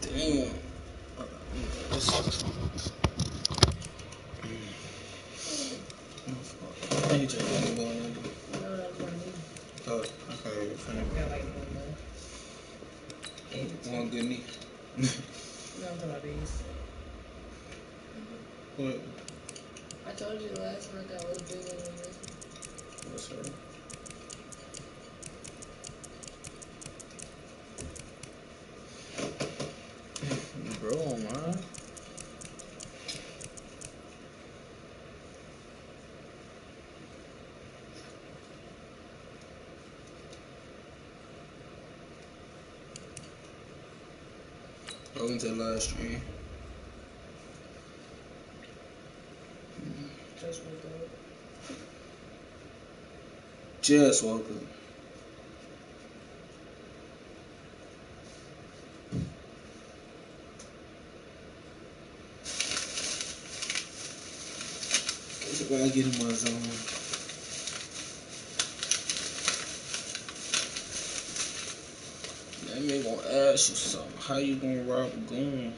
Damn. Hey, Jay, what you going on? No, that's my knee. Oh, okay, you're funny. I got like one left. One good knee. No, I'm talking about these. What? I told you last month I was a big one on this one. What's up? Bro, man. Welcome to the live stream. Just woke up. Just woke up. Guess I gotta get in my zone. That man gonna ask you something. How you gonna rob a gun?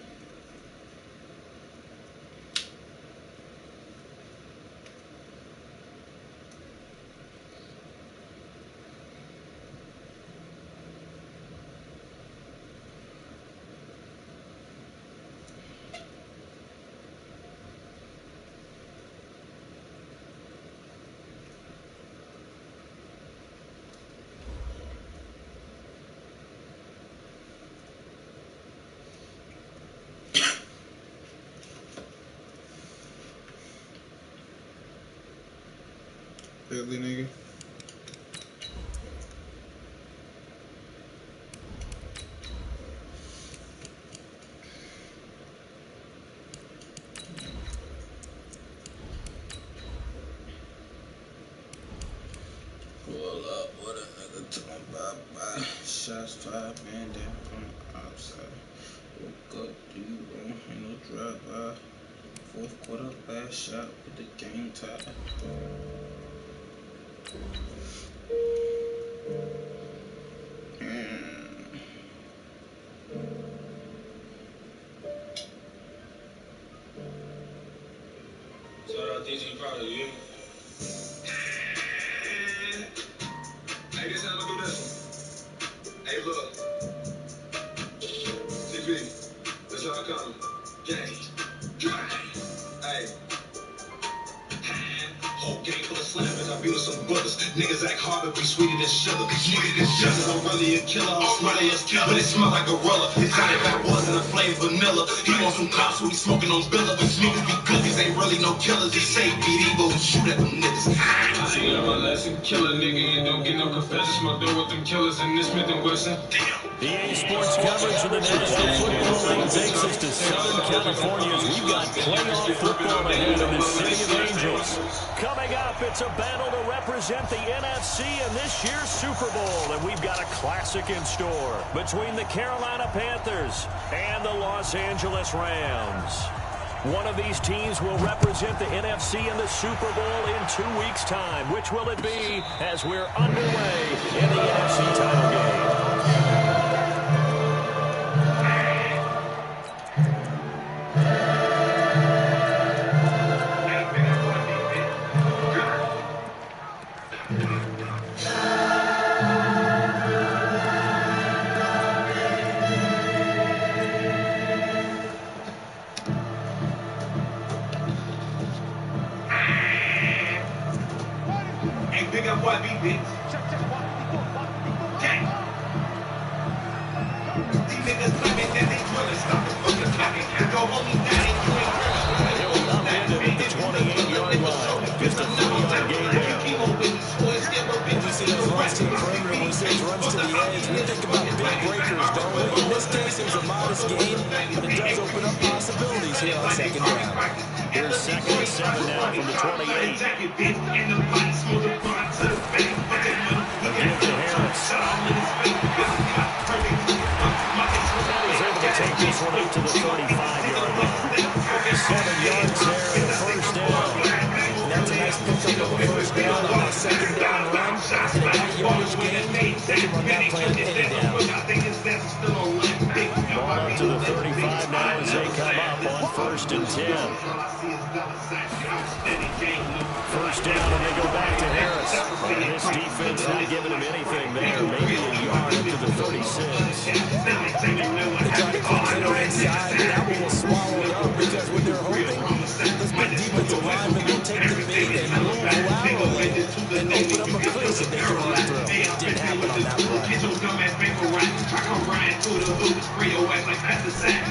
Ugly nigga. Pull up with a nigga to my bye-bye. Shots fired, man down on the outside. Woke up, do you wrong, ain't no drive-by. Fourth quarter, last shot with the game tied. Shout out DG Powder, you hear me? Hey, this how I'm gonna do this one. Hey, look. CP, that's how I come. Gang. Hey. Whole game full of slammers, I be with some brothers. Niggas act hard, but be sweeter than sugar. Sweeter than sugar. I'm really a killer, I'm smelly as killer. But it smell like gorilla. It's not about wasn't a flame vanilla. He want some cops who he smoking on Billa. But niggas be good, these ain't really no killers. He say beat evil and shoot at them niggas. I see I'm a lesson, kill a nigga and don't get no confessions. Smoke down with them killers and this Smith and Wesson. Damn. EA Sports coverage of the National Football League takes us to Southern California as we've got playoff football ahead in the City of Angels. Coming up, it's a battle to represent the NFC in this year's Super Bowl, and we've got a classic in store between the Carolina Panthers and the Los Angeles Rams. One of these teams will represent the NFC in the Super Bowl in 2 weeks' time. Which will it be as we're underway in the NFC title game? Big up what beat bitch. Gang. These niggas claiming that they drillin', stop the fucking talking. You go homie down and you ain't heard. It will not end at the 28-yard line. Just a 3-yard gain there. We see those runs to the perimeter, we see those runs to the edge. We think about big breakers, don't we? In this case, it was a modest gain, but it does open up possibilities here on second down. Here's second and 7 now from the 28. A give to Harris. He's able to take this one up to the 35-yard line. 7 yards there and a first down. And that's a nice pickup of a first down on a second down run. And at that yardage gain, they can run that play on any down. Ball out to the 35 now as they come up on 1st and 10. First down, and they go back to Harris. And this defense not giving him anything there. Maybe a yard up to the 36. They try to keep Kittle inside, but that one was swallowed up because what they're hoping, this big defensive lineman will take the bait and move laterally and open up a crease if they can run through. It didn't happen on that run.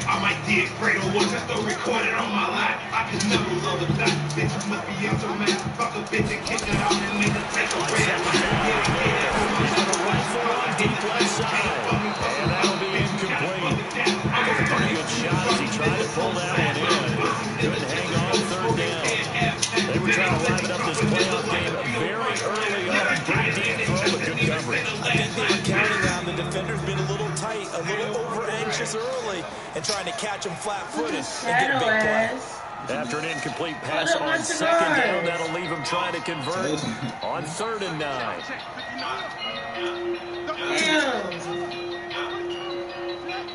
I might dig Fredo once I throw recorded on my line. I can never love a dot. Bitches must be out your man. Fuck a bitch and kick it out and make her take a rap. Deep left side. And that'll be incomplete. Pretty good shot as he tried to pull that one in. Couldn't hang on 3rd down. They were trying to liven up this playoff game very early on. Pretty deep throw, but good coverage. I think they were counting on the defenders being a little tight, a little over-anxious early, and trying to catch them flat-footed and get a big play. After an incomplete pass on 2nd down, that'll leave him trying to convert on 3rd and 9.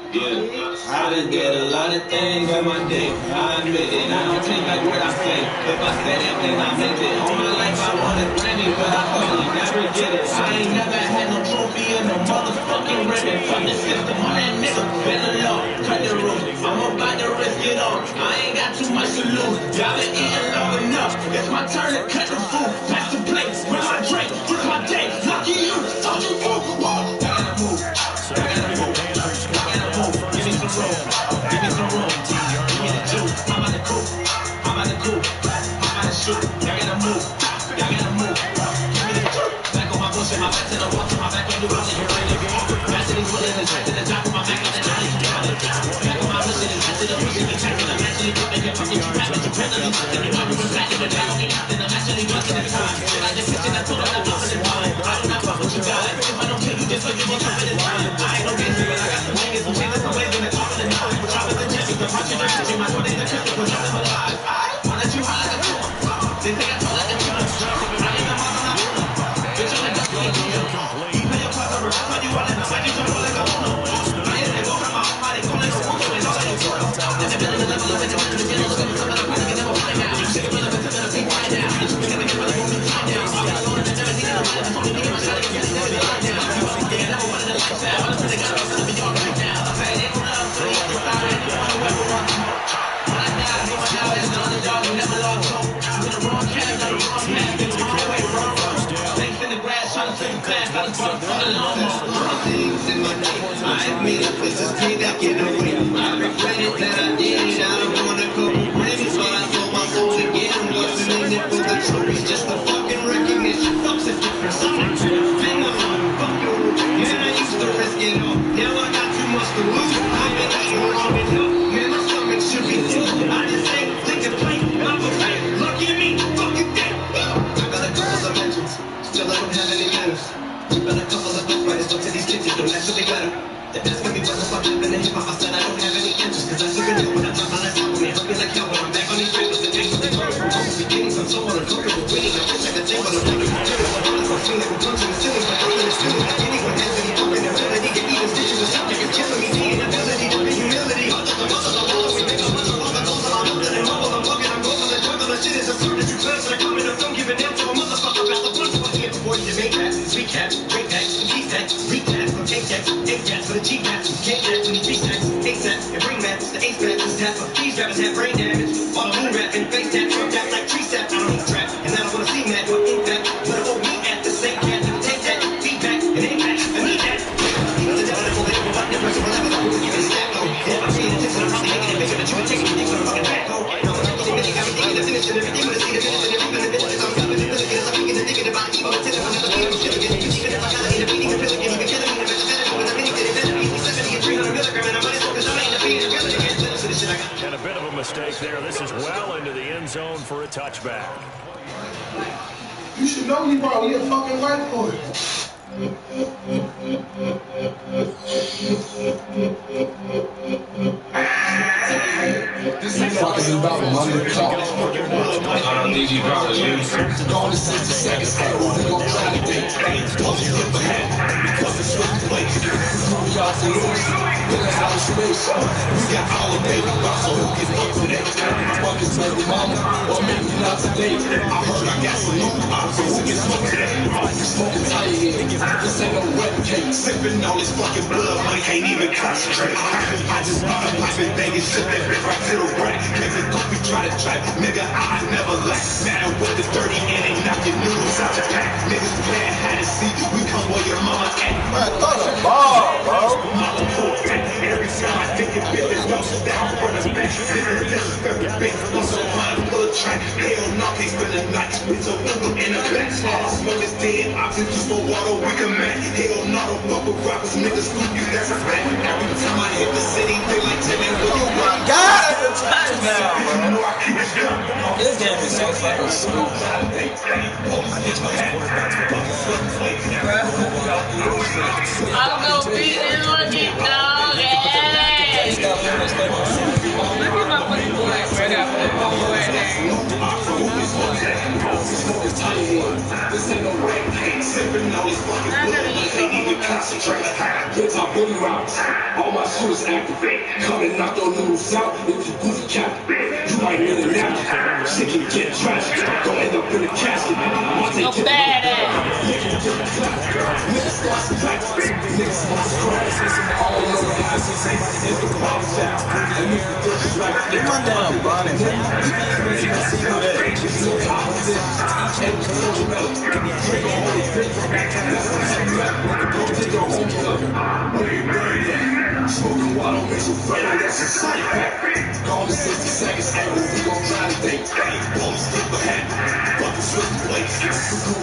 Yeah, I done did a lot of things on my day. I admit it, I don't take back what I say. If I said it, then I meant it. All my life I wanted Grammy, but I thought you never get it. I ain't never had no trophy or no motherfucking ribbon. Fuck the system, all that nigga, been alone. Cut the roof, I'm about to risk it all. I ain't got too much to lose. Y'all been eating long enough. It's my turn to cut the food. Pass the plate, with my drink, with my day. Lucky you, thought you fool. I gotta move. I gotta move. Give me some room. Give me some room. Give me the juice. I'm on the coop. I'm on the coop. I'm on the shoot. Y'all gotta move. Y'all gotta move. Give me the juice. Back on my bullshit. My back to the wall. My back on the wall. Here in the game. Back to these bullets. Back to the top of my back. And then I need to get on the top. Back on my bullshit. Back to the bullshit. Back to the actually putting your fucking trap. And you penalty. And you want to be back in the back. And I'm actually busting the time. I just pitch in the total. I'm up in the time. I do not fuck with you guys. If I don't kill you, just so you will come in the time. I ain't no bitch, but I got the niggas who change the ways when they're talking and knowing. We're dropping the jets, the punch and the my 20s, the 50, we're dropping the live. Why don't you holler like a fool? They think I told like a fool. I ain't the mother, not fool. Bitch, I'm like a fool. You pay your part over, but you want it, but you don't like a fool. I ain't the go from my own body, go like a fool. It's all like a fool. And they've been in the level of it, they're in the middle of it, they're in the party, they never find out. You're sick of it, they're in the people right now. You're gonna get really moving right now. I'm not going to never see them. I'm only me and my shot, you're gonna get right now. They never wanted to like that. I'm gonna take out of the yard right now. I made up this is paid that get away. I regret it that I did it. I don't wanna go crazy, but I sold my soul again. Wasn't in it for the trophies, just the fucking recognition. Fuck's a different song. Been a fuck you. Yeah, I used to risk it all. Now I got too much to lose. I've been eating long enough. Man, my stomach should be full. I just ain't thinking plain. I'm prepared. Lucky me, fucking dead. I got a couple of mentions. Still I don't have any manners. Got a couple of ghostwriters, but to these kids, it don't actually matter. They're asking me what the fuck happened to hip-hop. I said I don't have any answers, cause I took a deal when I dropped my last album. It hurt me like hell when I'm back on these trails. The days with the girls from home beginnings, I'm so uncomfortable winning. I wish I could take all the money. But honest, I'm feeling like punching the ceiling. My brain is feeling like anyone has any open ability to even stitch in the subject. It's killing me, the inability to be humility. I'm just a muscle, I'm all we make a muscle. All the goals, I'm nothing and mumble. I'm fucking, I'm going for the jungle. The shit is absurd that you play, so I come in, I'm giving down to a motherfucker. About the punch, I'm here for you. Make that, sweet cat, break that, keep that, recap, take that, take that for the cheap cats. Take that to the G-Sacks, A-Sacks, and bring that to the A-Sacks. This tap of these rappers have brain damage. All the moon rapping, face tap, trump tap like tree sap. I don't need trap, and I don't wanna see that. But in fact, put an old meat at the same cat. Take that, feedback, and impact. I need that. The devil will label up the person will never know who even stack low. And if I'm paying attention, I'm probably making it bigger than you and taking me for a fucking back hole. No, everything that you got me thinking, the finish, and everything with a seed, the finish, and everything with the finish. I'm stopping the milligan, I'm thinking the thinking about evil attention. I'm never feeling shit again. Even if I gotta eat a beating, a pilligan, even killing me, the vegetarian with a mini kitty, then a beat 70 and 300 milligram, and I'm money focused, I ain't a beat, a really again. Finish the shit I got. And a bit of a mistake there. This is well into the end zone for a touchback. You should know you probably a fucking white boy. Fuck is about money talk. I need you drop the news. Gone to 60 seconds. Hey, we gon' try to date. Only skip ahead. Plus it's switch place. We off the loose. Feeling out of space. We got all the baby box, so who can fuck today? Fuck his baby mama, or maybe not today. I heard I got some new options, so who can smoke today? Smoking tight here. This ain't no wedding cake. Sipping all this fucking blood, money can't even concentrate. I just bought a pipe and bag and shit that bitch right to the rack. Make the goofy try to trap, nigga, I never lack. Man with the dirty and they knock your noodles out your pack. Niggas playing hide and seek, we come where your mama at. Man, throw the ball, bro. Mama poor back. Every time I think it bitch, don't down for the back. Nigga, this is very big. I'm so fine, full of track. Hell no, can't spend the night with a Uber in the back. All I smoke is dead, oxygen for water, we can match. Hell no, don't fuck with rappers, niggas scoop you, that's a fact. Every time I hit the city, they like telling me, Oh my God, it's a touchdown, bro. This game is so fucking stupid. I'm gonna beat this lucky dog ass. Look at my fucking boy. I got my boy right This ain't no wedding cake. Sipping all this fucking blood, we can't even concentrate. Hits our bully rounds. All my shooters activate. Come and knock your noodles out if you goofy cat. You might need a nap. Shit can get tragic. Don't end up in a casket. no badass. Niggas start some black. Niggas smoke scratches. All over the house. It's the pop shop. And if you disrespect, Get my damn body, man. Smoking while don't make you feel like that's a side effect. Gone to 60 seconds, hey, we gon' try to date. Police skip ahead, fucking switch place.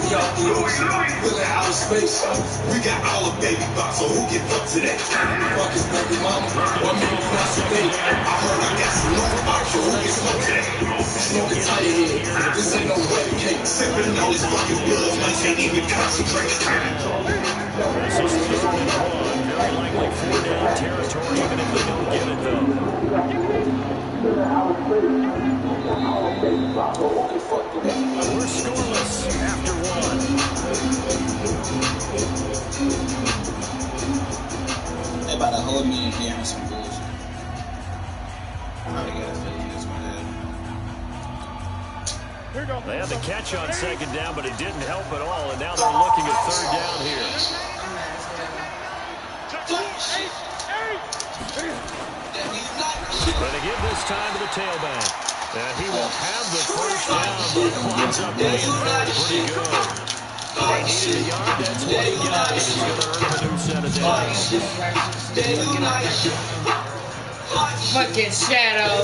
We off the loose, feeling out of space. We got all the baby box, so who can fuck today? Fuck his baby mama, or maybe not today. I heard I got some new options, who can smoke today? Smoking tight here, this ain't no wedding cake. Sipping all this fucking blood, money can't even concentrate. This is third and one. Very likely 4-down territory, even if they don't get it, though. We're scoreless after one. They about to hold me in here on some bullshit. I gotta tell you this, man. They had the catch on second down, but it didn't help at all, and now they're looking at third down here. Going to give this time to the tailback. And he will have the first down, but the clock's up pretty good. They needed a yard, that's what he got. He's going to earn a new set of downs. Fucking shadow.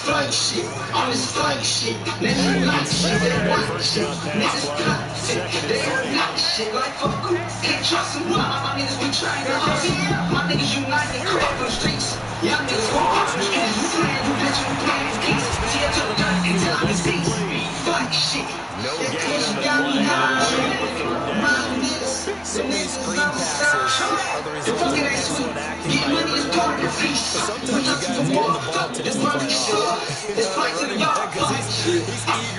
Flight shit, all this flight shit. Let me like shit, they want shit. Niggas cut shit, they are not shit. Like fuck, can't trust them. My niggas be trying to hustle. My niggas unite, they crack from the streets. Young niggas walk, and you playing, you bitch, you playing peace. Tear to the gun until I'm deceased. Flight shit, that cause you got me high. My niggas, the niggas on the side. The fucking ass sweet, get money is part of the feast. But nothing for war, fuck this fucking shit. It's fight to the yard, fight shit.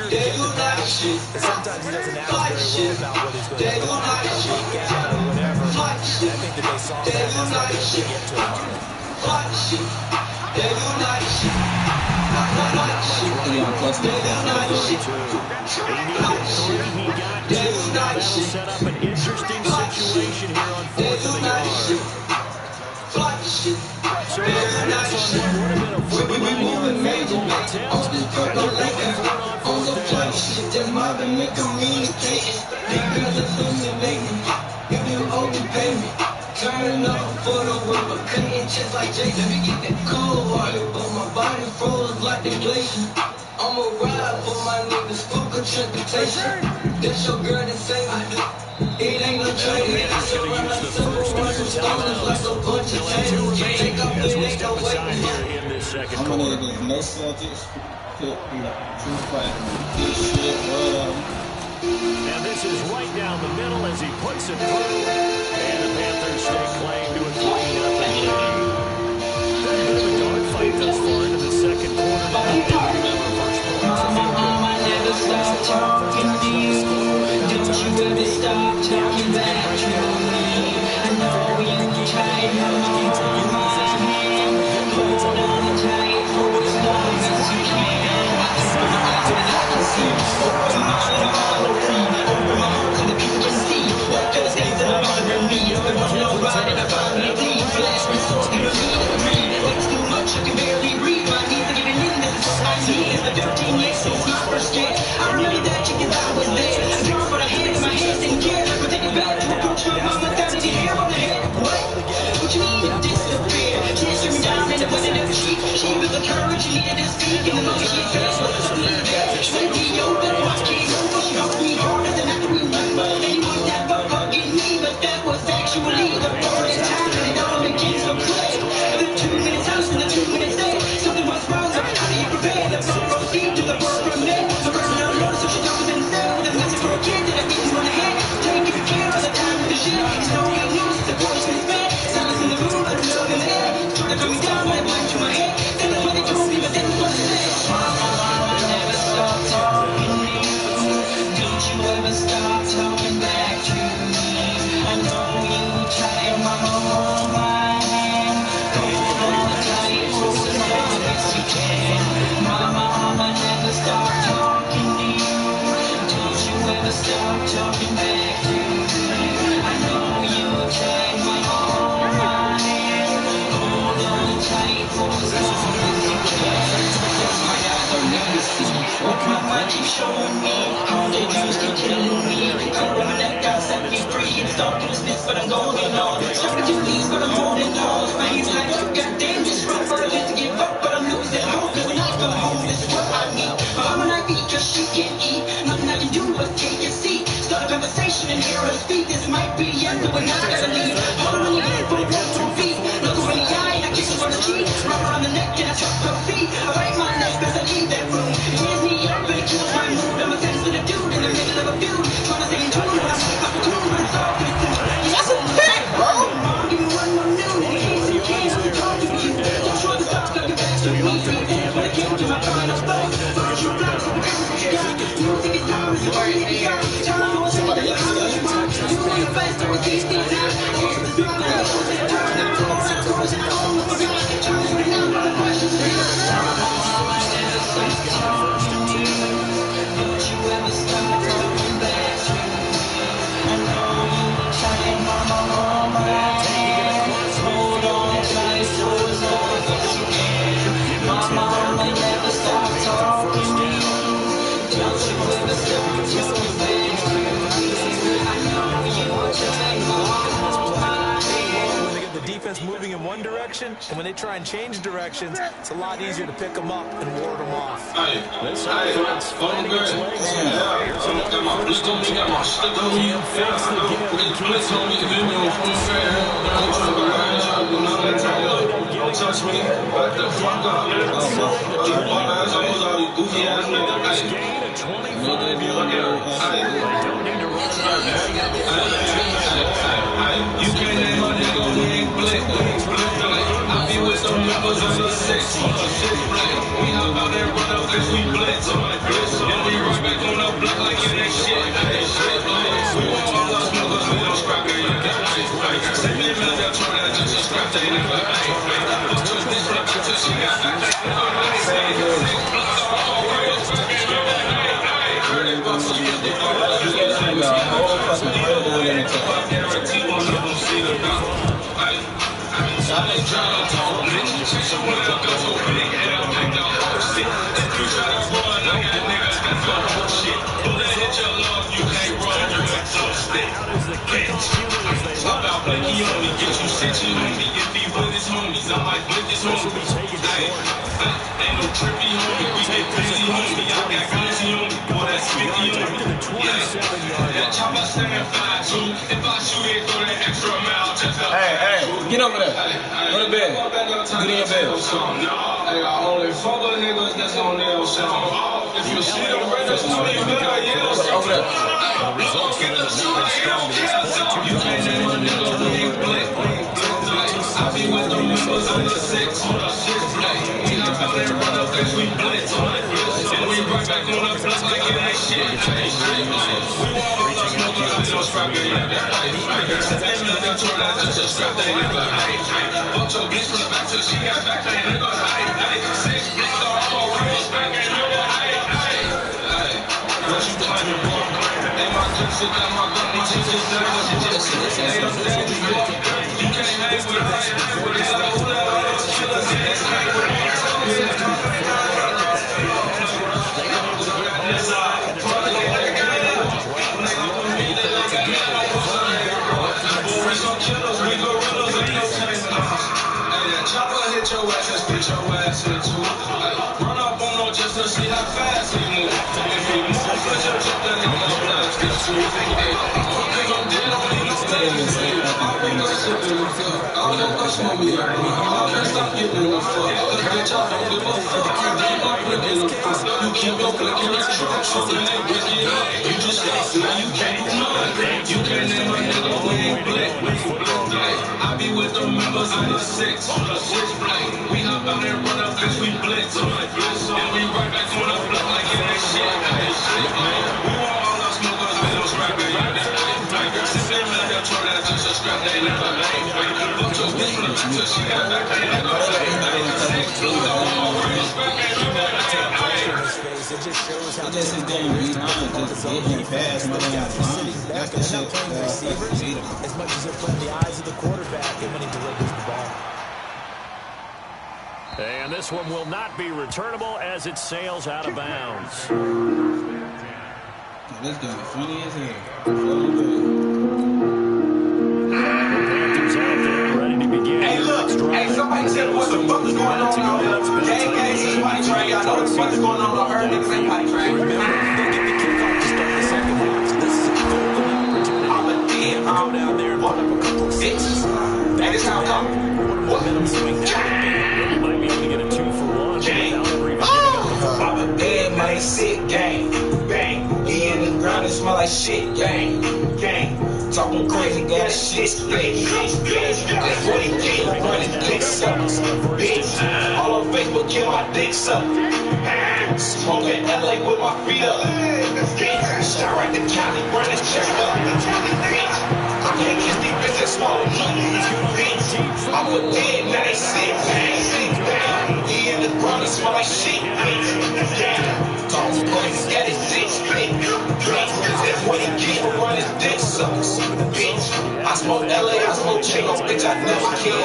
They do not shit. Sometimes he doesn't ask Fight very shit. well about what he's going They to do not shit. make out or whatever. Fight shit. I think that they saw They that. do not shit. Get to him. Fight shit. They do not shit. Fight shit. They do not shit. Fight shit. They do not That'll shit. set up an interesting situation here on They fourth do and a not yard. shit. Fight shit. So They do not shit. We moving major, man. On this purple lake, on the flight shit. Just mobbing and communicating. They girls are illuminating. If you open payment, turn up for the whipper, cutting chest like Jason, we get that cold water, but my body froze like deflation. I'ma ride for my niggas, fuck a transportation. That's your girl that say it ain't no trade. I surround myself around some stoners like a bunch of tattoos. Take off the neck away. I'm gonna do no Celtics. True fight. This shit, And this is right down the middle as he puts it through. And the Panthers stay claim to a 3-0 lead. Been a bit of a dogfight thus far into the second quarter. Mama, never stop talking to you. Don't you ever stop talking back to me. I know you tried, mama, hold my hand. Hold on tight for as long as you can. Open my eyes and I can see. Open my eyes and I can see. Open my heart so the people can see. What kind of things that I'm under me? I've been running on ride and I finally leave. Flash results give me to me. It's too much, I can barely breathe. My knees are giving in, this is what I need. It's been 15 years since my first dance. I remember that chicken that I was there. I draw for the hands, my hands didn't care. But take it back to a coach, my mama down to the hair on the head. What you mean to disappear? She threw me down and it wasn't up cheap. She was the courage she needed to speak. And the moment she fell, was something there. She went the open, watch came over. She hugged me harder than I can remember. And he was never hugging me, but that was actually the first time that it all begins to play. The 2 minutes house and the 2 minutes day. Something was wrong, so how do you prepare? The blood proceed to the birth from there. The person I love, so she talks and says, with a message for a kid that I beat you on the head. Taking care of the time with the shit. It's no real news, the voice is bad. Silence in the room, but love in the air. Started coming down, my mind to my head. Said that's what they told me, but this is what it said. Mama, never stop talking to you. Don't you ever stop talking back to me. I know you tried, mama, hold my hand. Hold on tight for as long as you can. Mama, never stop talking to you. Don't you ever stop talking back to me. I know you tried, mama, hold my hand. Hold on tight for as long as you can. My eyes are never see what my mind keeps showing me. All the dreams keep killing me. Color my neck down, set me free. It's dark in the midst, but I'm going on. Stopping to please, but I'm holding on. My hands like up, goddamn, just run further to give up, but I'm losing hope. Cause when I come home, this is what I need. My mama not eat, cause she can't eat. Nothing I can do but take a seat. Start a conversation and hear her speak. This might be the end, but we're not gonna leave. Hold on your head for 1 2 feet. Look her in the eye and I kiss her on the cheek. Rub her on the neck and I touch her feet. I bite my neck as I leave that room. It tears me up and it kills my mood. I'm a sensitive dude in the middle of a feud. Trying to stay in tune when I'm stuck in tune, but it's all good too. That's a fact, bro! Give me one more news in case you can. I'm talking to you. Don't try to stop talking back to me. That's when it came to my final thought. First you block, so become what you got. Music is time, it's what you got. Time for somebody else to do. You want your best, so it keeps me down. Here's the smile that goes in the turn. I'm going to close and I almost forgot. Trying to bring out the questions now. Mama, never stop talking to you. Don't you ever stop talking back to me. I know you tried, mama, hold my hand. Hold on tight for as long as you can. Mama, never stop talking to you. Don't you ever stop talking back to me. I know you tried, mama, hold my hand. When they get the defense moving in one direction, and when they try and change directions, it's a lot easier to pick them up and ward them off. This offense finding its legs here. Here's another first and 10. Can't fix the give and keeps it Don't touch me, back the fuck up. Goofy ass nigga. gain a 25-yard gain. They don't need to run You can't name a nigga who ain't blick. I be with some members of the 6 We hop out and run up cause we blitz. And we right back on the block like it ain't shit. We want all us niggas, we don't scrap it. Send me a million, try that just to scrap that nigga. This rap until she got Out as the kickoff unit as they run out. Get you shit, homie. If he with his homies, I might whip his homies. Ain't no trippy, homie. We get busy, homie. I got glizzy on me. Boy, that's 50 on me. That chopper stand 5'2". If I shoot it, throw that extra mile just up. Hey, get over there. Go to bed. Get in your bed. Hey, I only fuck with niggas that's on their song. If you see them brothers, you better yell something. Get the shooter, he don't care something. You can't name a nigga who ain't blick. I be with them members on the 6. We hop out and run up cause we blitz. And we right back on the block like it ain't shit. We want all the smokers, I don't strap it like that. Ain't nothing to that, just a strap that nigga. Fuck your bitch from the back till she got back, that nigga. 6 big star, I'm a real back, and nigga. What you claiming, boy? Ain't my clip, sit down, my gun, my shit is down. Ain't no daddy, boy. You can't hang with us. It's like who the hell else killers in this hang with us? Chopper hit your ass and spit your ass in two. Run up on no just to see how fast he move. If he move, put your chip, then he gon' let get to. Nigga, dead on me, no thing. All the bus want me up. I can't stop giving no fuck. Cause bitch, I don't give a fuck. I'm not breaking no fuck. You keep your click in the truck, so it ain't wicked up. You just lost, now you can't do nothing. You can't name a nigga who ain't blick. I be with the members on the 6. We hop out and run up cause we blitz. And we right back on the block like it ain't shit. We want all our smokers, I don't scrap it. Sit there and let throw that just a strap they never made. Fuck your bitch from the back till she got back, they never made. 6 2 It just his game behind, just getting past no line. That's the shit that beat him. As much as it put in the eyes of the quarterback and when he delivers the ball. And this one will not be returnable as it sails out of bounds. This game is funny as hell. Panthers out there ready to begin. Hey, look. Hey, somebody tell me what the fuck is going on here. Gang, since potty train. Y'all know what the fuck is going on. I heard niggas ain't potty train. Remember, they get the kickoff to start the second half. So this is a golden opportunity. I'm a dead. Go down there and put up a couple of sixes. That is how come. What? Momentum swing that would be. Might be able to get a 2-for-1 without ever even giving up the ball. I'm a dead man, sick gang. Bang. He in the ground, it smell like shit. Gang. Gang. Talking crazy, got shit split. That's what he get. Running dicks up. Bitch. All on Facebook, kill my dicks up. Smoking LA with my feet up. Shot right the county, running check up. Bitch. I can't kiss these bitches small bitch. I'm a dead, now they sick. Bang. He in the ground, it smell like shit. Bitch. Talking crazy, got his dick split. That's what he get. Running dick sucks. Bitch. I smoke LA, I smoke chingos, bitch, I never kill.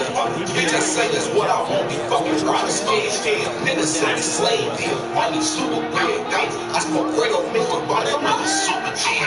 Bitch, I say that's what I want, be fucking rock scared. Niggas say the slave deal, money super big. I smoke Grego, mix with body, money super cheap.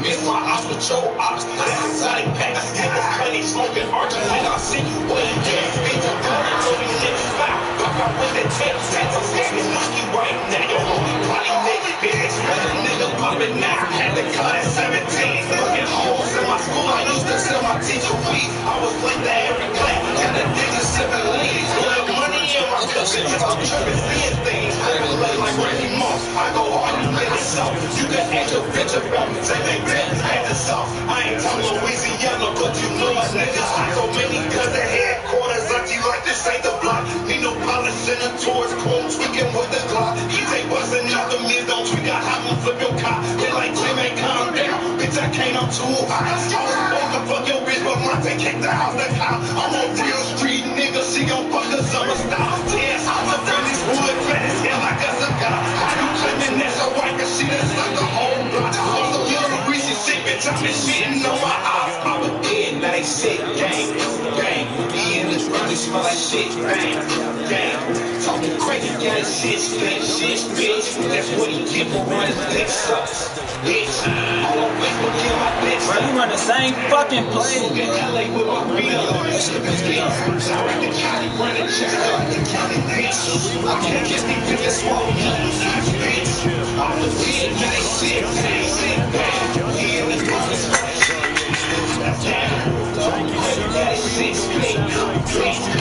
Miss my ops with your ops, that's exotic pack. Niggas plenty smoking arches, and I'll see you way again. Bitch, I'm burning, so we live fire. Fuck out with the tips, that's a fucking whiskey right now. Yo, body nigga, bitch, let a nigga pop it now. Had to cut at 17, fucking hoes in my school, I used to sell my teacher weed. I was late to every class, and the niggas sipping leaves. Put money in my cushion, I'm tripping, seeing things. I can look like Randy Moss, I go hard and let it soft. You can ask your bitch about me, say they dead, had it soft. I ain't from Louisiana, but you know my niggas. So many guns at headquarters, I feel like this ain't the block. Need no polish in the tours, quotes, tweaking with the Glock. He take busting out the mid, don't tweak out, how you flip your cop. They like Tim ain't calm down, bitch, I can't, I'm too high. I was supposed to fuck your bitch, but Monte kicked the house that how. I'm on real street, nigga, she gon' fuck the summer style. 10 hours of friendly's wood, fat as hell like a cigar. How you claiming that's a white, cause she done suck the whole block. I'm some young greasy shit, bitch, I'm been shitting on my house. I'm a dead, now they sick, gang, gang. He in the ground, he smell like shit, bang, gang. Talking crazy. got shit, bitch. That's what he get for running dick sucks, bitch. All on Facebook, kill my bitch. Bro, you run the same fucking play, In LA with my feet up, bitch. Direct the county, running check up the county, bitch. I can't get these bitches swole, bitch. Off the field, got shit, back. He in the office, Thank you, sir.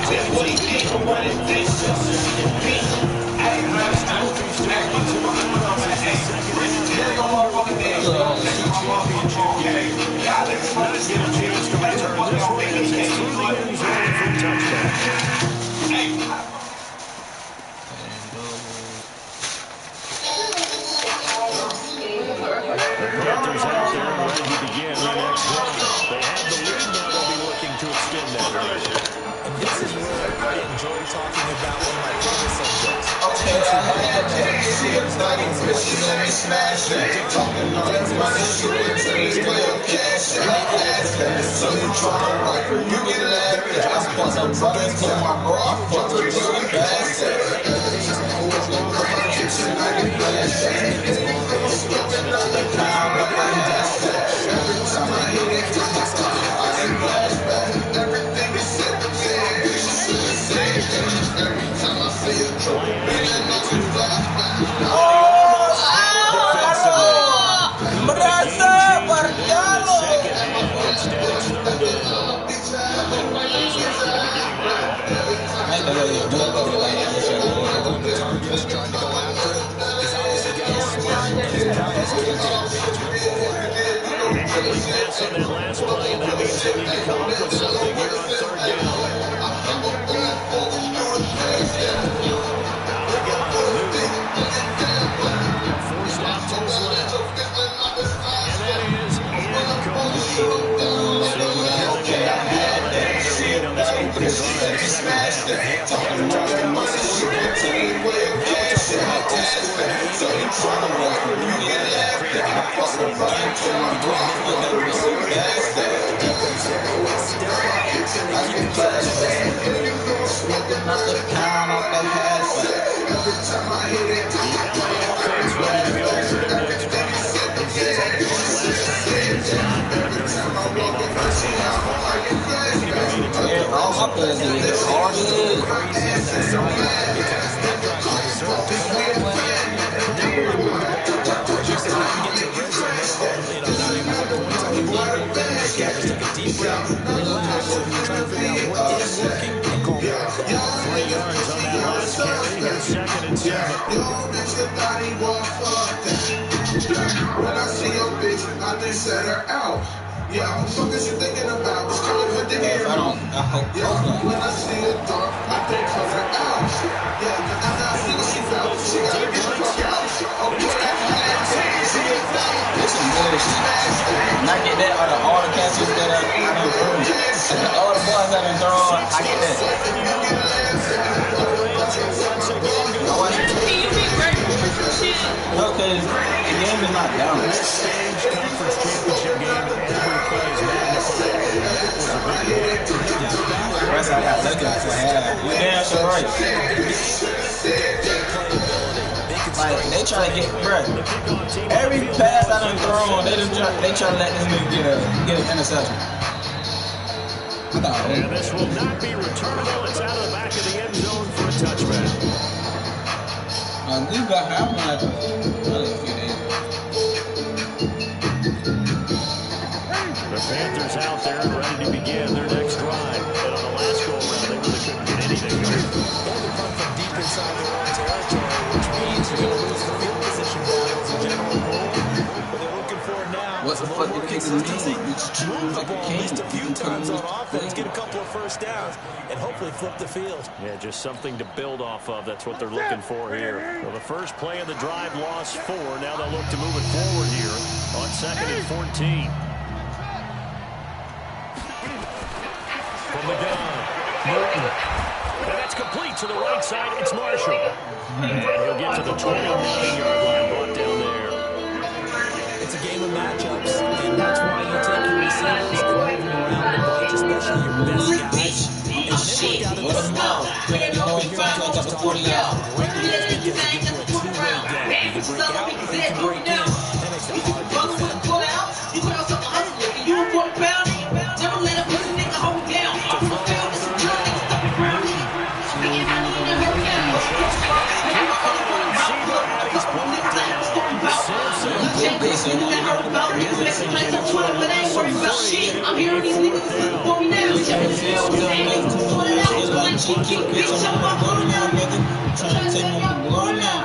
that's what he get for running dick sucks, bitch. Hey, man, put the fucking one on my head. Here you go, motherfucking damn. Panthers out there and ready to begin their next drive. They have the lead now. They'll be looking to extend that lead. And this is where I enjoy talking about one of my favorite subjects. Okay, I had that shit, study bitches, let me smash that. Talking all that money, shit, until it's real cash. So you tryna work, you get laughed at. I spent some brothers to my bro, I fucked with you and bastard. Every time I was on the kitchen, I get flashed at. Another time, but I dash that. Every time I hit it, I get flashback. Everything is said, every time I see a trouble, feeling like a flashback. Targets trying to go after it. He's obviously got a smart and his guys can't take advantage of it. Complete pass on that last play, and that means they need to come up with something here on third down. Now they got forced out to his left. And that is incomplete. So lead on this opening drive. When I see your bitch, I just set her out. Yeah, what the fuck is you thinking about? It's coming for the hair. Yeah, when I see her dark, I think put her out. Yeah, but after I see what she felt, she gotta get the fuck out. Okay, This is bullshit. When I get that out of all the catches that I done threw, all the balls that I done thrown, I get that. No, because the game is not down. Stage conference championship game. Every play is magnified. That's how I got lucky for half. You damn sure right. Like, they try to get, bruh, every pass I done thrown, they try to let this nigga get an interception. And this will not be returnable. It's out of the back of the end zone for a touchback. We got how much? The Panthers out there and ready to begin their next drive. And on the last go-around, they really couldn't get anything going. They come from deep inside their own territory, which means you're going to lose the field position battles in general rule. What they're looking for now What the fuck the kickers mean? move the ball at least a few times on offense, get a couple of first downs, and hopefully flip the field. Yeah, just something to build off of. That's what they're looking for here. Well, the first play of the drive lost 4. Now they'll look to move it forward here on 2nd and 14. From the gun, Morton. And that's complete to the right side. It's Marshall. And he'll get to the 29-yard line, brought down there. It's a game of matchups, and that's why you take your receivers and move them around a bunch, especially your best guys. And then look out at the small. Over here, I got the 40 out. out, or you can break in. That makes it hard to defend. You put out something hustling, and you a quarter pound. Never let a pussy nigga hold me down. I'm from the field, this is real niggas stuck around me. Speaking out in the hurry down. I'm hearing these niggas for me now. Check the field, saying niggas put it out. Like cheeky, bitch, I'm my phone now, nigga. Trying to take my blood now.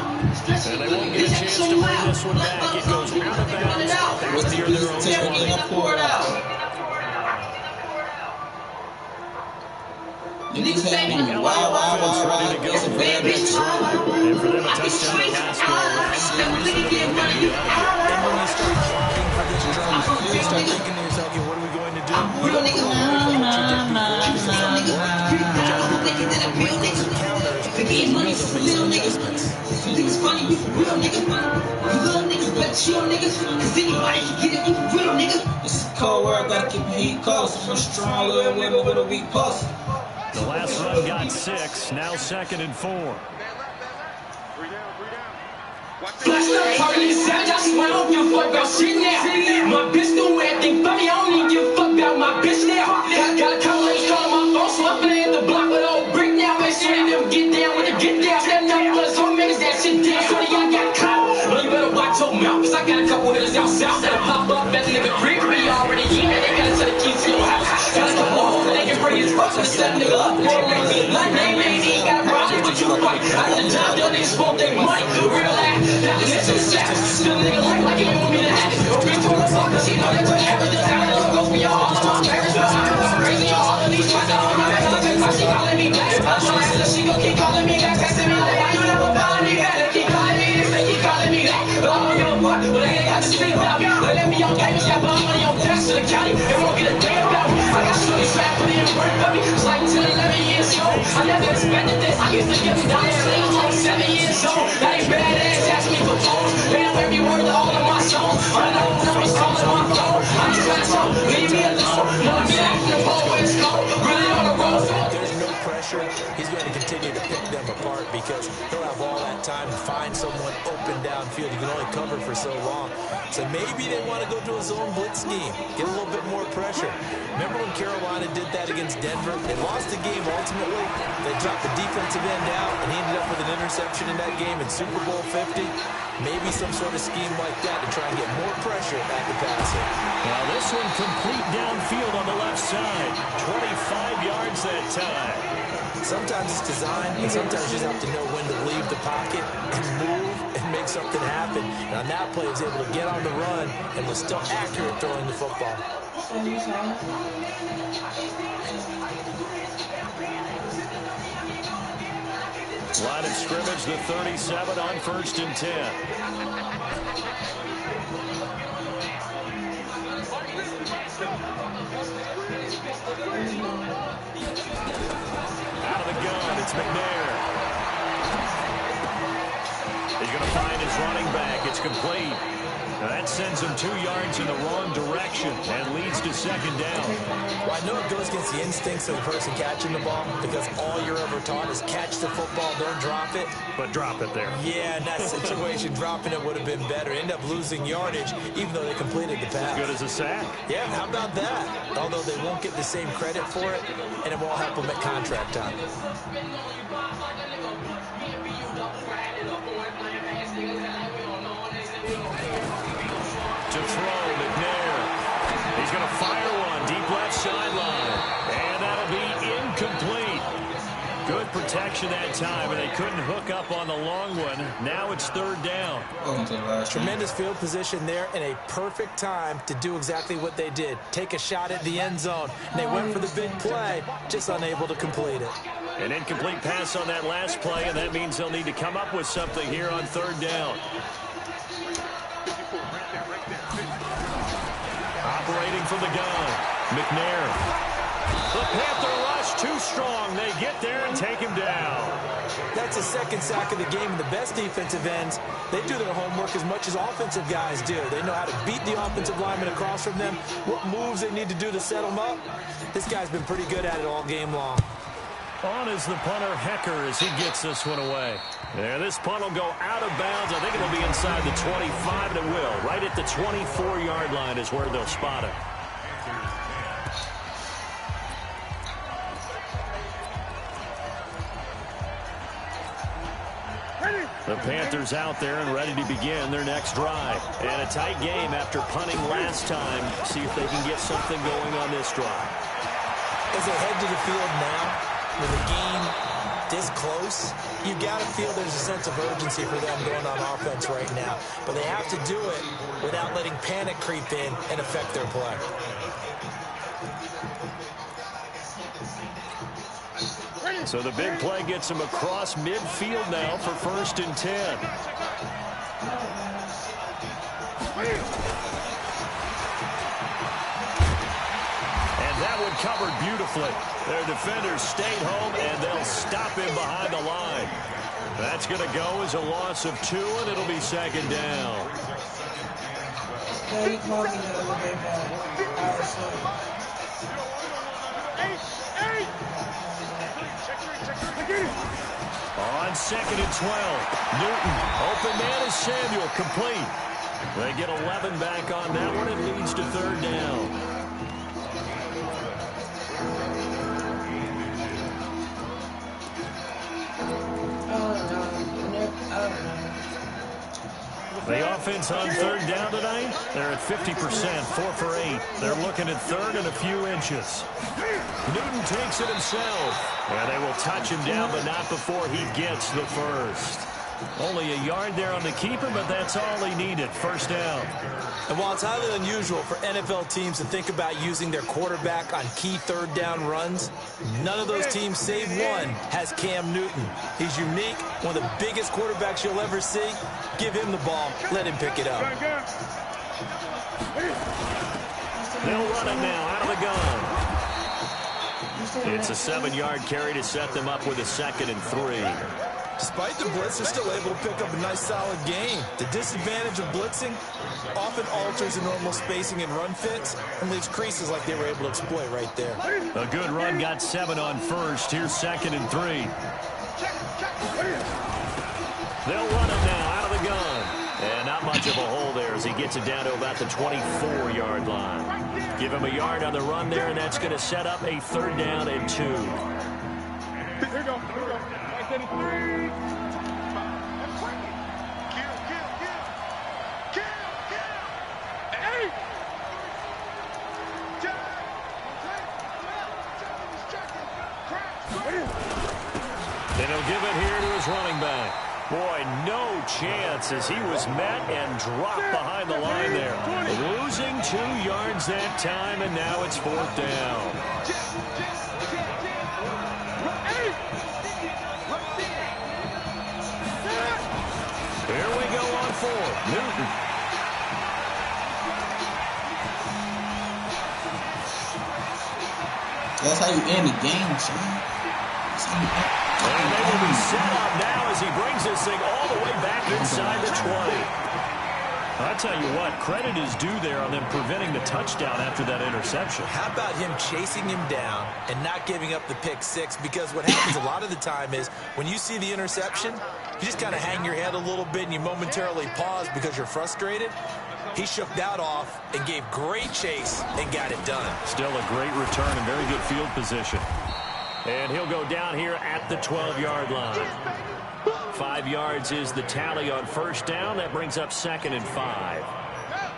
And they won't get a chance to bring this one back. It goes out of bounds. That was near their own 20. Niggas having a wild Ready to go. And for them, a touchdown last go around. And when you start shopping for this drum, you start thinking to yourself, what are we going to do? You don't think about what you did This is cold world, gotta keep the heat close. I'm strong little women with a weak pulse. The last run got 6. Now 2nd and 4. Party savage, I swear I don't give a fuck about shit now. My bitch do everything for me, I don't even give a fuck about my bitch now. Got a couple ladies calling my phone, so I'm finna hit the block with old brick now. Make sure them get down with the get down. Stepping up for the song, makes that shit down. So y'all got caught. Well, you better watch your mouth, cause I got a couple hitters out south that'll pop up at the nigga crib. We already in there, they gotta tell the kids to your house. Got a couple hoes that they can bring his fuck to the set nigga up. Like name ain't even got a problem, but you right. Out of the job, them niggas smoke they money. Real ass. Still nigga like you want me to have it. Or bitch told us all, cause he know that we're average. The time that goes me all on my parents. I'm crazy, all of these twice. I don't know that she calling me back. I'm trying to she gon' keep calling me back. Texting me like, how you never find me back? They keep calling me this, they keep calling me that. But I don't give a fuck, but they ain't got to speak about me. They let me on campus, got my money on tax to the county. They won't get a damn about me. I got shorty strapped, put in work for me. It's like 10, 11 years old. I never expected this. I used to give them dollars when they was like 7 years old. That ain't badass, ask me for phones. They know every word to all of my songs. I know numbers calling my phone. I'm just trying to talk, leave me alone. Wanna be acting the ball when it's cold. Really on the road. There's no pressure. He's going to continue to pick them apart because he'll have all that time to find someone open downfield. You can only cover for so long. So maybe they want to go to a zone blitz scheme, get a little bit more pressure. Remember when Carolina did that against Denver? They lost the game ultimately. They dropped the defensive end out, and he ended up with an interception in that game in Super Bowl 50. Maybe some sort of scheme like that to try and get more pressure at the passer. Now this one complete downfield on the left side. 25 yards that time. Sometimes it's design, and sometimes you just have to know when to leave the pocket and move and make something happen. And on that play, he was able to get on the run and was still accurate throwing the football. Line of scrimmage, the 37 on 1st and 10. Out of the gun, it's McNair. He's going to find his running back. It's complete. Now that sends him 2 yards in the wrong direction and leads to 2nd down. Well, I know it goes against the instincts of the person catching the ball because all you're ever taught is catch the football, don't drop it. But drop it there. Yeah, in that situation, dropping it would have been better. End up losing yardage, even though they completed the pass. As good as a sack. Yeah, how about that? Although they won't get the same credit for it, and it won't help them at contract time. To throw, McNair. He's going to fire one deep left sideline. And that'll be incomplete. Good protection that time, and they couldn't hook up on the long one. Now it's 3rd down. Tremendous field position there and a perfect time to do exactly what they did. Take a shot at the end zone. And they went for the big play, just unable to complete it. An incomplete pass on that last play, and that means they'll need to come up with something here on 3rd down. Operating from the gun, McNair. The Panther rush too strong. They get there and take him down. That's a 2nd sack of the game. And the best defensive ends, they do their homework as much as offensive guys do. They know how to beat the offensive lineman across from them, what moves they need to do to set them up. This guy's been pretty good at it all game long. On is the punter, Hecker, as he gets this one away. And this punt will go out of bounds. I think it'll be inside the 25, and it will. Right at the 24-yard line is where they'll spot it. The Panthers out there and ready to begin their next drive. And a tight game after punting last time. See if they can get something going on this drive. As they head to the field now, with the game this close, you got to feel there's a sense of urgency for them going on offense right now. But they have to do it without letting panic creep in and affect their play. So the big play gets him across midfield now for 1st and 10. And that one covered beautifully. Their defenders stayed home, and they'll stop him behind the line. That's going to go as a loss of 2, and it'll be 2nd down. On 2nd and 12, Newton, open man is Samuel, complete. They get 11 back on that one. It leads to 3rd down. The offense on 3rd down tonight, they're at 50%, 4 for 8. They're looking at 3rd and a few inches. Newton takes it himself. And they will touch him down, but not before he gets the first. Only a yard there on the keeper, but that's all he needed. 1st down. And while it's highly unusual for NFL teams to think about using their quarterback on key 3rd down runs, none of those teams, save one, has Cam Newton. He's unique, one of the biggest quarterbacks you'll ever see. Give him the ball. Let him pick it up. They'll run it now out of the gun. It's a 7-yard carry to set them up with a 2nd and 3. Despite the blitz, they're still able to pick up a nice, solid gain. The disadvantage of blitzing often alters the normal spacing and run fits and leaves creases like they were able to exploit right there. A good run, got 7 on 1st. Here's 2nd and 3. They'll run it now out of the gun. And not much of a hole there as he gets it down to about the 24-yard line. Give him a yard on the run there, and that's going to set up a 3rd down and 2. Here we go. Here we go. 3. And he'll give it here to his running back. Boy, no chance as he was met and dropped behind the line there. Losing 2 yards that time, and now it's 4th down. Here we go on 4th. Newton. That's how you end the game, son. And they will be set up now as he brings this thing all the way back inside the 20. I tell you what, credit is due there on them preventing the touchdown after that interception. How about him chasing him down and not giving up the pick 6? Because what happens a lot of the time is when you see the interception, you just kind of hang your head a little bit and you momentarily pause because you're frustrated. He shook that off and gave great chase and got it done. Still a great return and very good field position. And he'll go down here at the 12-yard line. 5 yards is the tally on 1st down. That brings up 2nd and 5.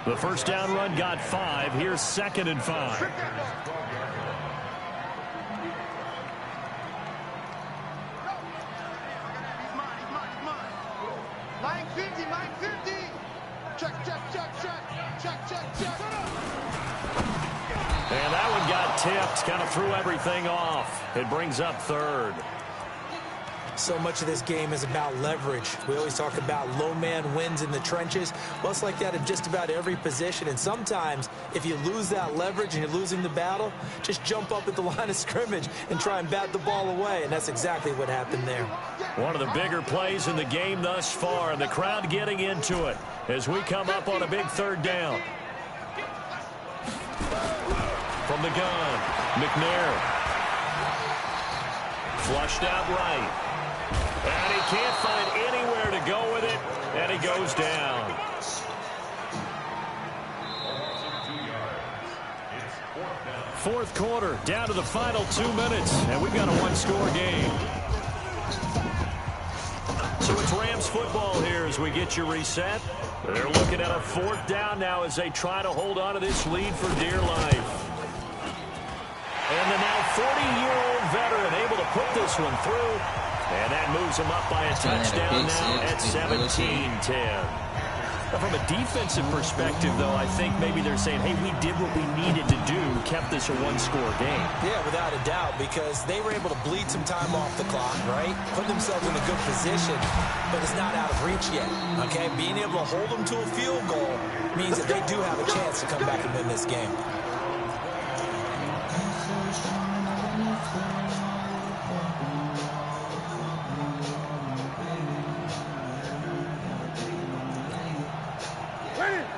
The 1st down run got 5. Here's 2nd and 5. Line 50, line 50. Check, check, check, check. Check, check, check. And that one got tipped, kind of threw everything off. It brings up 3rd. So much of this game is about leverage. We always talk about low man wins in the trenches. Well, it's like that in just about every position. And sometimes, if you lose that leverage and you're losing the battle, just jump up at the line of scrimmage and try and bat the ball away. And that's exactly what happened there. One of the bigger plays in the game thus far. And the crowd getting into it as we come up on a big 3rd down. From the gun, McNair. Flushed out right. And he can't find anywhere to go with it, and he goes down. Fourth quarter, down to the final 2 minutes, and we've got a one-score game. So it's Rams football here as we get you reset. They're looking at a fourth down now as they try to hold on to this lead for dear life. And the now 40-year-old veteran able to put this one through. And that moves him up by a touchdown now at 17-10. From a defensive perspective, though, I think maybe they're saying, hey, we did what we needed to do, kept this a one-score game. Yeah, without a doubt, because they were able to bleed some time off the clock, right? Put themselves in a good position, but it's not out of reach yet, okay? Being able to hold them to a field goal means that they do have a chance to come back and win this game.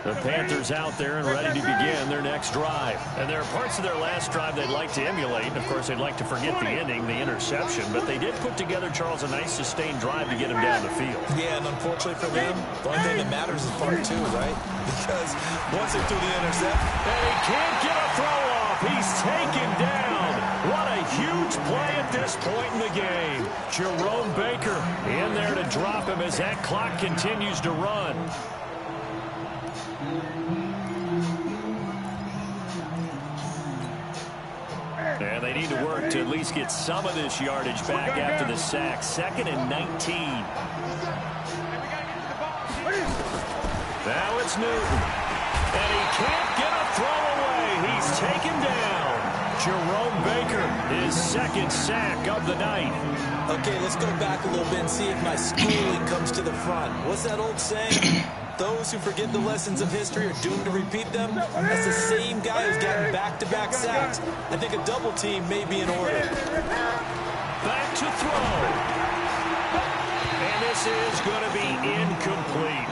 The Panthers out there and ready to begin their next drive. And there are parts of their last drive they'd like to emulate. And, of course, they'd like to forget the ending, the interception. But they did put together, Charles, a nice sustained drive to get him down the field. Yeah, and unfortunately for them, the only thing that matters is part two, right? Because once they threw the intercept, and he can't get a throw off. He's taken down. What a huge play at this point in the game. Jerome Baker in there to drop him as that clock continues to run. And they need to work to at least get some of this yardage back after the sack. 2nd and 19. Now it's Newton. And he can't get a throw away. He's taken down. Jerome Baker, his 2nd sack of the night. Okay, let's go back a little bit and see if my schooling comes to the front. What's that old saying? Those who forget the lessons of history are doomed to repeat them. That's the same guy who's gotten back-to-back sacks. I think a double team may be in order. Back to throw. And this is going to be incomplete.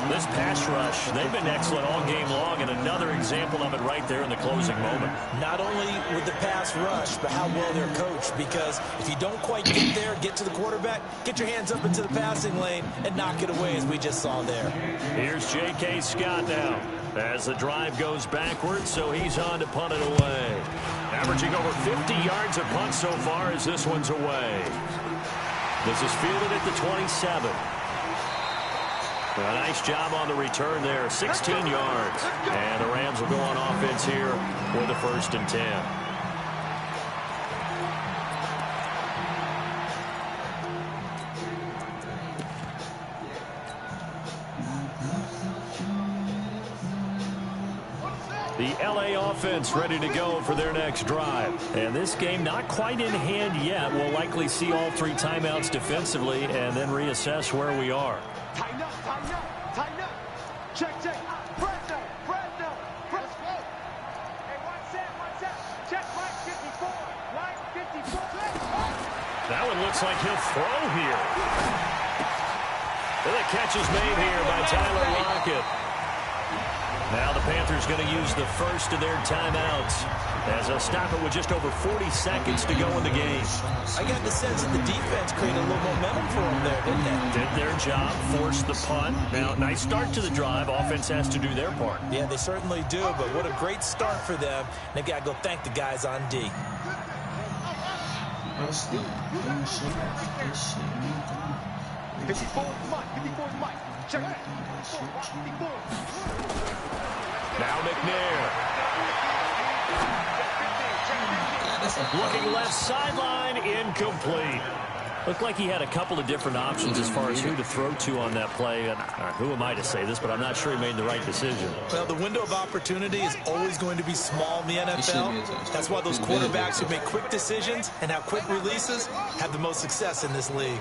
This pass rush, they've been excellent all game long, and another example of it right there in the closing moment. Not only with the pass rush, but how well they're coached, because if you don't quite get there, get to the quarterback, get your hands up into the passing lane and knock it away, as we just saw there. Here's J.K. Scott now as the drive goes backwards, so he's on to punt it away. Averaging over 50 yards a punt so far as this one's away. This is fielded at the 27. A nice job on the return there, 16 yards. And the Rams will go on offense here with a 1st and 10. The LA offense ready to go for their next drive. And this game not quite in hand yet. We'll likely see all 3 timeouts defensively and then reassess where we are. Tighten up, tighten up, tighten up. Check, check. Press now, press now. Press. Hey, watch that. Check right 54. Right 54. That one looks like he'll throw here. And the catch is made here by Tyler Lockett. Now the Panthers going to use the first of their timeouts as they'll stop it with just over 40 seconds to go in the game. I got the sense that the defense created a little momentum for them there, didn't they? Did their job, forced the punt. Now, nice start to the drive. Offense has to do their part. Yeah, they certainly do, but what a great start for them. They've got to go thank the guys on D. Now McNair. Looking left sideline, incomplete. Looked like he had a couple of different options as far as who to throw to on that play. And who am I to say this, but I'm not sure he made the right decision. Well, the window of opportunity is always going to be small in the NFL. That's why those quarterbacks who make quick decisions and have quick releases have the most success in this league.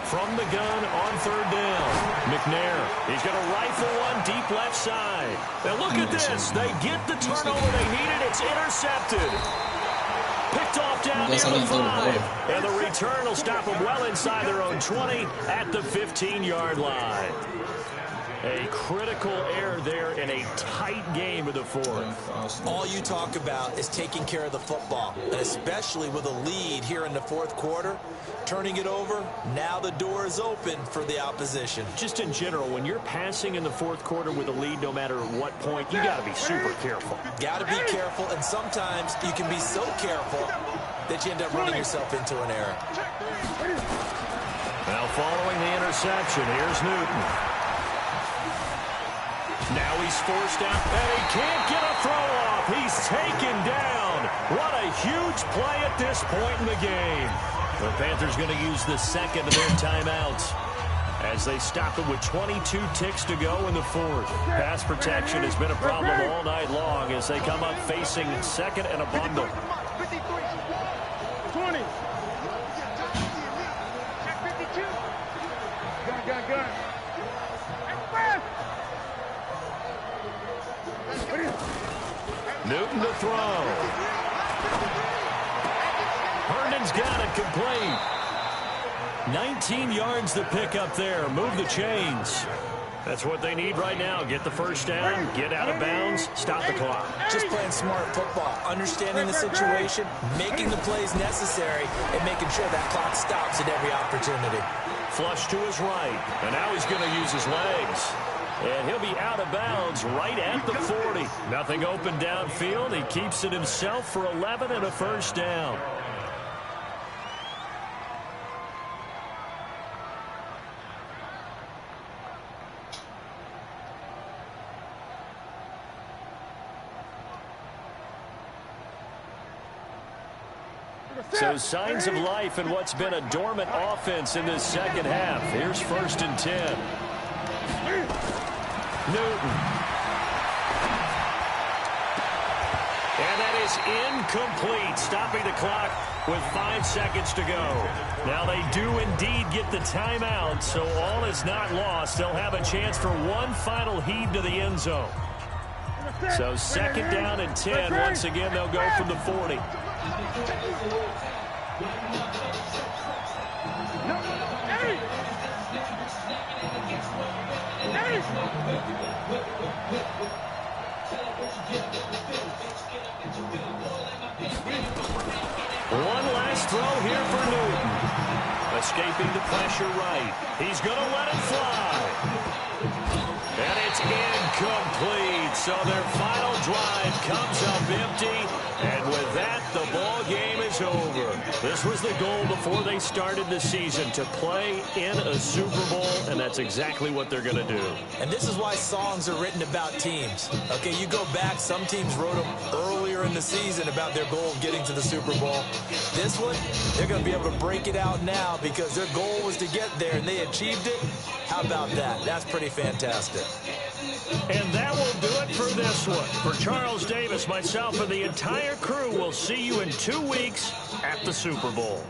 From the gun on 3rd down. McNair, he's going to rifle one deep left side. Now look at this. They get the turnover they needed. It's intercepted. Picked off down near the 5. And the return will stop them well inside their own 20 at the 15-yard line. A critical error there in a tight game of the fourth. All you talk about is taking care of the football, and especially with a lead here in the fourth quarter. Turning it over, now the door is open for the opposition. Just in general, when you're passing in the fourth quarter with a lead, no matter what point, you got to be super careful. Got to be careful, and sometimes you can be so careful that you end up running yourself into an error. Now following the interception, here's Newton. Now he's forced out, and he can't get a throw off. He's taken down. What a huge play at this point in the game. The Panthers going to use the second of their timeouts as they stop it with 22 ticks to go in the fourth. Pass protection has been a problem all night long as they come up facing second and a bundle. 20. Check 52. Gun. Newton to throw. Herndon's got it complete. 19 yards to pick up there. Move the chains. That's what they need right now. Get the first down, get out of bounds, stop the clock. Just playing smart football, understanding the situation, making the plays necessary, and making sure that clock stops at every opportunity. Flush to his right, and now he's going to use his legs. And he'll be out of bounds right at the 40. Nothing open downfield. He keeps it himself for 11 and a first down. So signs of life in what's been a dormant offense in this second half. Here's 1st and 10. Newton. And that is incomplete, stopping the clock with 5 seconds to go. Now they do indeed get the timeout, so all is not lost. They'll have a chance for one final heave to the end zone. So 2nd down and 10. Once again, they'll go from the 40. One last throw here for Newton. Escaping the pressure right. He's going to let it fly. And it's incomplete. So their final drive comes up empty. And with that, the ball game is over. This was the goal before they started the season, to play in a Super Bowl, and that's exactly what they're going to do. And this is why songs are written about teams. Okay, you go back, some teams wrote them earlier in the season about their goal of getting to the Super Bowl. This one, they're going to be able to break it out now because their goal was to get there, and they achieved it. How about that? That's pretty fantastic. And that will do it for this one. For Charles Davis, myself, and the entire crew, we'll see you in 2 weeks at the Super Bowl.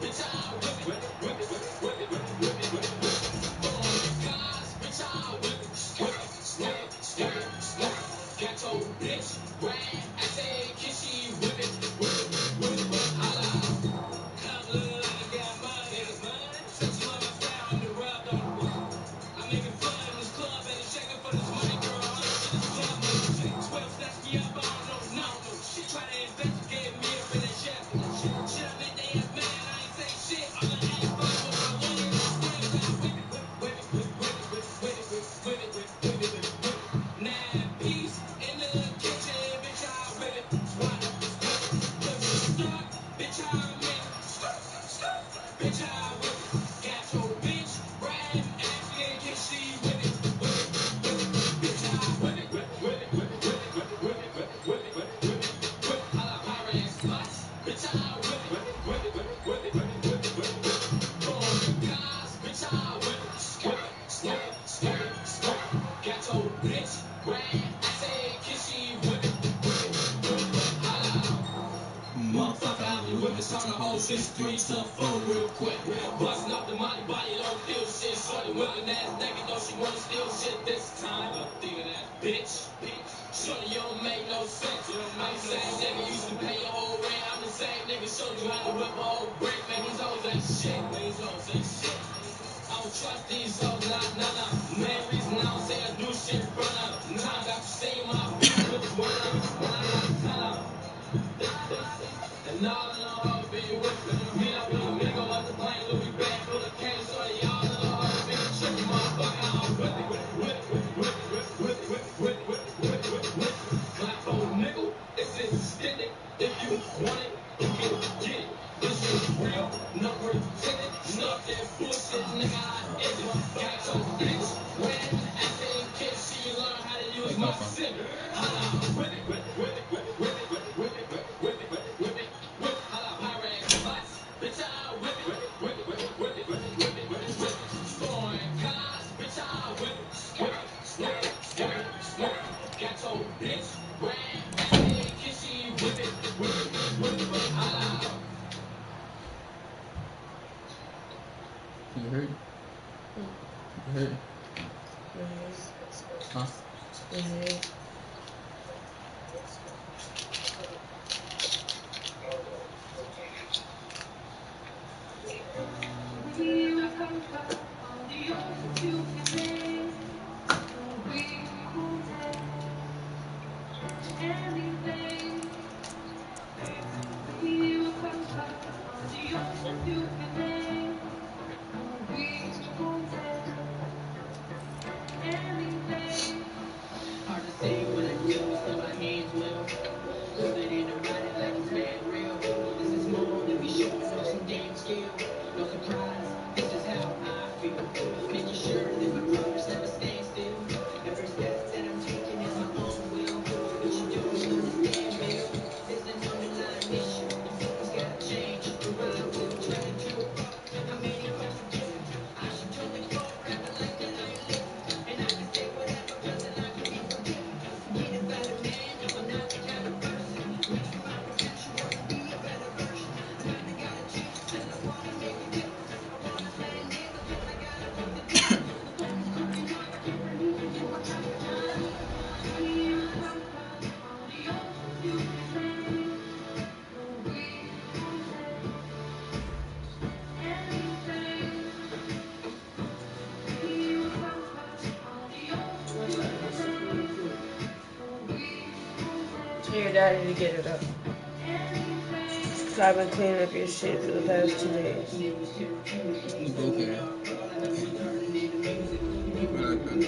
Trust these hoes, nah. Main reason I don't say I do shit. Where it come from? You heard it? You heard it? Huh? Hard to say what I do, so my hands will hold it in the body like it's mad real. This is more than me showing off some damn skill. No surprise, this is how I feel. Making sure that my progress never stands still. Every step that I'm taking is my own will. But you don't understand, Bill. There's an underlying issue. The focus gotta change. The rhyme will turn into a thought. How many parts of this? I should totally fall. Rapping like that I ain't living. And I can say whatever, cause then I can be forgiven. Forget about it, man. I'm not the kind of person. Reach for my potential, wanna be a better version. I'm not the guy to change, still I wanna make a difference. I wanna stand in the zone, I gotta put the difference. The phone is cooking hard, I can't believe it. You want time to time. Here comes all the oceans you can say. No, we won't say anything. Here comes all the oceans you can say. No, we won't say Tell your daddy to get it up. anything. So I've been cleaning up your shit for the past 2 days. It's okay. I like that.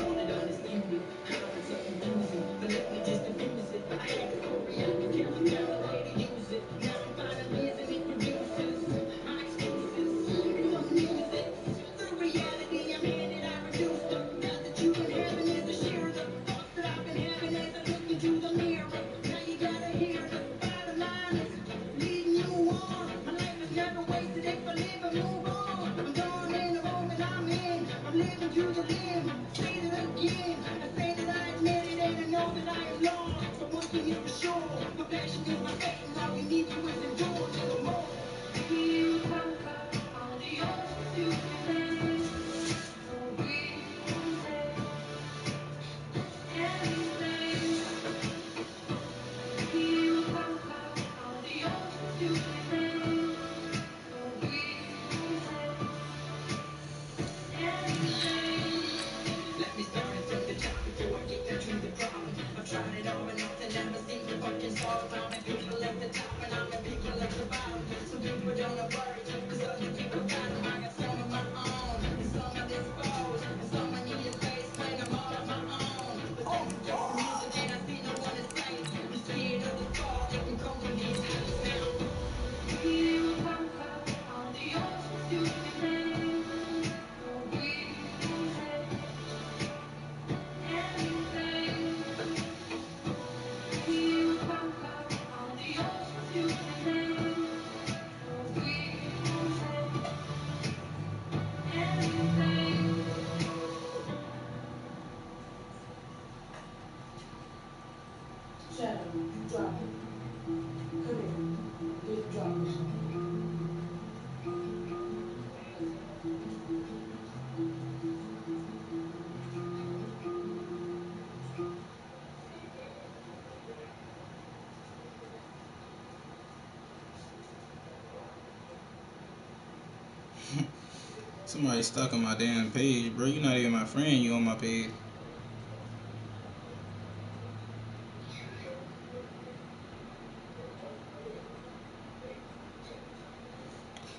Somebody stuck on my damn page, bro. You're not even my friend. You on my page.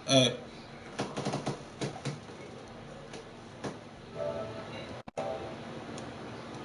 Hey.